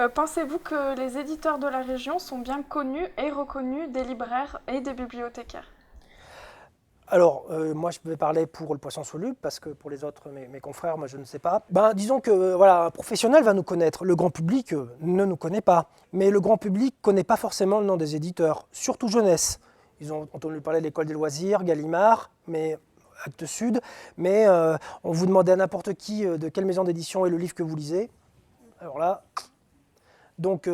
Pensez-vous que les éditeurs de la région sont bien connus et reconnus des libraires et des bibliothécaires? Alors, moi, je vais parler pour le poisson soluble, parce que pour les autres, mes confrères, moi, je ne sais pas. Disons que voilà, un professionnel va nous connaître, le grand public ne nous connaît pas. Mais le grand public ne connaît pas forcément le nom des éditeurs, surtout jeunesse. Ils ont entendu parler de l'École des loisirs, Gallimard, mais Actes Sud. Mais on vous demandait à n'importe qui de quelle maison d'édition est le livre que vous lisez. Alors là, donc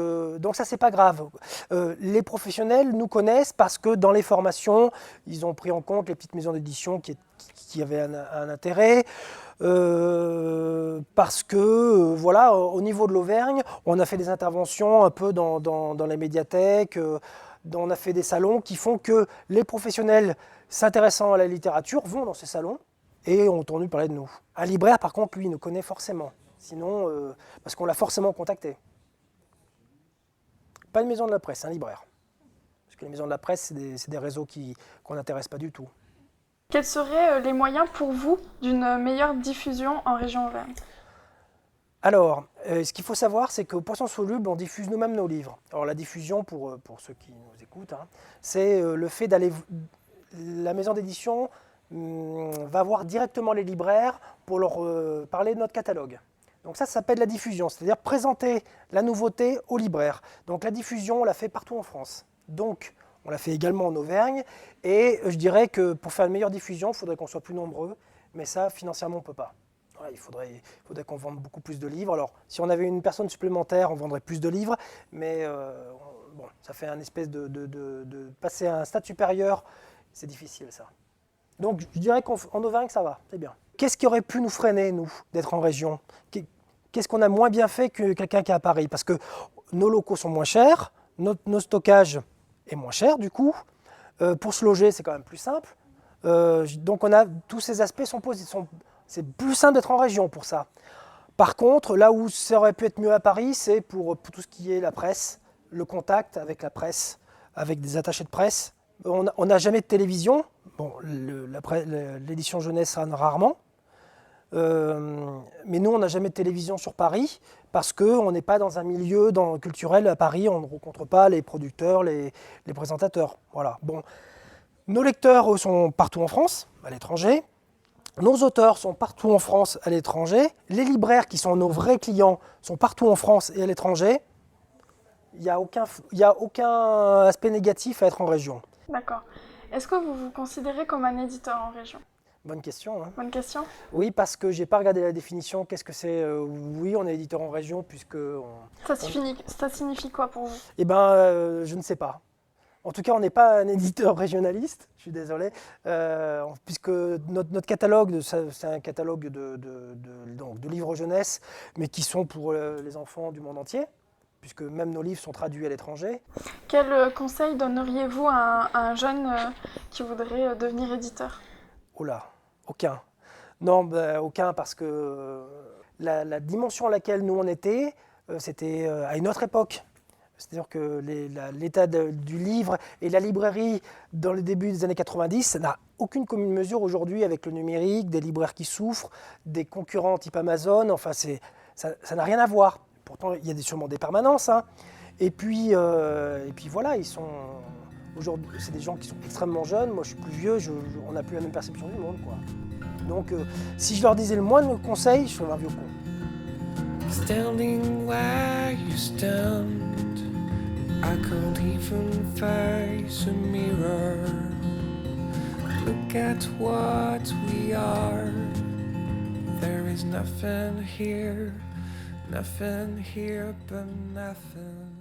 ça, c'est pas grave. Les professionnels nous connaissent parce que dans les formations, ils ont pris en compte les petites maisons d'édition qui avaient un intérêt. Parce que, voilà, au niveau de l'Auvergne, on a fait des interventions un peu dans les médiathèques, on a fait des salons qui font que les professionnels s'intéressant à la littérature vont dans ces salons et ont entendu parler de nous. Un libraire, par contre, lui, nous connaît forcément. Sinon, parce qu'on l'a forcément contacté. Pas une maison de la presse, un libraire. Parce que les maisons de la presse, c'est des réseaux qu'on n'intéresse pas du tout. Quels seraient les moyens pour vous d'une meilleure diffusion en région Auvergne? Alors, ce qu'il faut savoir, c'est qu'au Poisson Soluble, on diffuse nous-mêmes nos livres. Alors la diffusion, pour ceux qui nous écoutent, hein, c'est le fait d'aller... La maison d'édition va voir directement les libraires pour leur parler de notre catalogue. Donc ça s'appelle la diffusion, c'est-à-dire présenter la nouveauté aux libraires. Donc la diffusion, on l'a fait partout en France. Donc on l'a fait également en Auvergne. Et je dirais que pour faire une meilleure diffusion, il faudrait qu'on soit plus nombreux. Mais ça, financièrement, on ne peut pas. Voilà, il faudrait qu'on vende beaucoup plus de livres. Alors si on avait une personne supplémentaire, on vendrait plus de livres. Mais bon, ça fait un espèce de passer à un stade supérieur. C'est difficile ça. Donc je dirais qu'en Auvergne, ça va, c'est bien. Qu'est-ce qui aurait pu nous freiner, nous, d'être en région? Qu'est-ce qu'on a moins bien fait que quelqu'un qui est à Paris? Parce que nos locaux sont moins chers, nos stockages est moins cher du coup. Pour se loger, c'est quand même plus simple. Donc tous ces aspects sont positifs. C'est plus simple d'être en région pour ça. Par contre, là où ça aurait pu être mieux à Paris, c'est pour tout ce qui est la presse, le contact avec la presse, avec des attachés de presse. On n'a jamais de télévision. Bon, l'édition jeunesse, ça en a rarement. Mais nous, on n'a jamais de télévision sur Paris parce qu'on n'est pas dans un milieu culturel à Paris. On ne rencontre pas les producteurs, les présentateurs. Voilà. Bon. Nos lecteurs, eux, sont partout en France, à l'étranger. Nos auteurs sont partout en France, à l'étranger. Les libraires, qui sont nos vrais clients, sont partout en France et à l'étranger. Il n'y a aucun aspect négatif à être en région. D'accord. Est-ce que vous vous considérez comme un éditeur en région? Bonne question. Hein. Bonne question. Oui, parce que je n'ai pas regardé la définition. Qu'est-ce que c'est Oui, on est éditeur en région, puisque... Ça signifie quoi pour vous? Eh bien, je ne sais pas. En tout cas, on n'est pas un éditeur régionaliste, je suis désolé, puisque notre catalogue, c'est un catalogue de livres jeunesse, mais qui sont pour les enfants du monde entier, puisque même nos livres sont traduits à l'étranger. Quel conseil donneriez-vous à un jeune qui voudrait devenir éditeur? Oh là, aucun. Non, aucun, parce que la dimension à laquelle nous on était, c'était à une autre époque. C'est-à-dire que l'état du livre et la librairie dans le début des années 90, ça n'a aucune commune mesure aujourd'hui avec le numérique, des libraires qui souffrent, des concurrents type Amazon, enfin ça n'a rien à voir. Pourtant, il y a sûrement des permanences. Hein. Et puis voilà, aujourd'hui, c'est des gens qui sont extrêmement jeunes. Moi, je suis plus vieux, on n'a plus la même perception du monde. Quoi. Donc, si je leur disais le moindre conseil, je serais un vieux con. Standing where you stand, I can't even face a mirror. Look at what we are. There is nothing here but nothing.